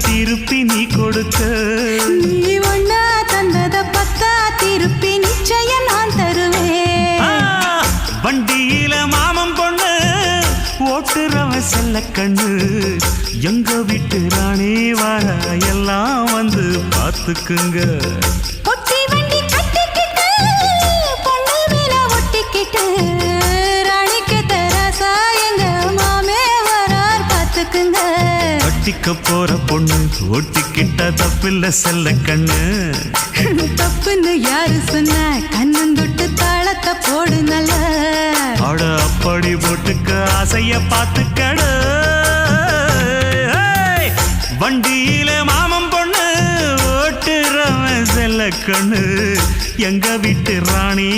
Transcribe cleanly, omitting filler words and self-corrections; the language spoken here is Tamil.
திருப்பி நீ கொடுக்க நீ ஒண்ணா தந்தத பத்தா திருப்பி நிச்சயம் நான் தருவேன் வண்டியில மாமன் பொண்ணு ஓட்டுறவன் செல்ல கண்ணு எங்க வீட்டு ராணி வர எல்லாம் வந்து பார்த்துக்குங்க ஒட்டி வண்டி கட்டிக்கிட்டு பொண்ணு மேல ஒட்டிக்கிட்டு ராணிக்கு தராசா எங்க மாமே வரார் பார்த்துக்குங்க ஒட்டிக்க போற பொண்ணு ஒட்டிக்கிட்ட தப்பில்ல செல்ல கண்ணு தப்புன்னு யாரு சொன்ன கண்ணந்தொட்டு தாளத்தை போடு நல்ல அட அப்படி போட்டுக்க ஆசைய பார்த்துக்கட வண்டியில மாமன் பொண்ணு ஓட்டுறவன் செல்ல கண்ணு எங்க வீட்டு ராணி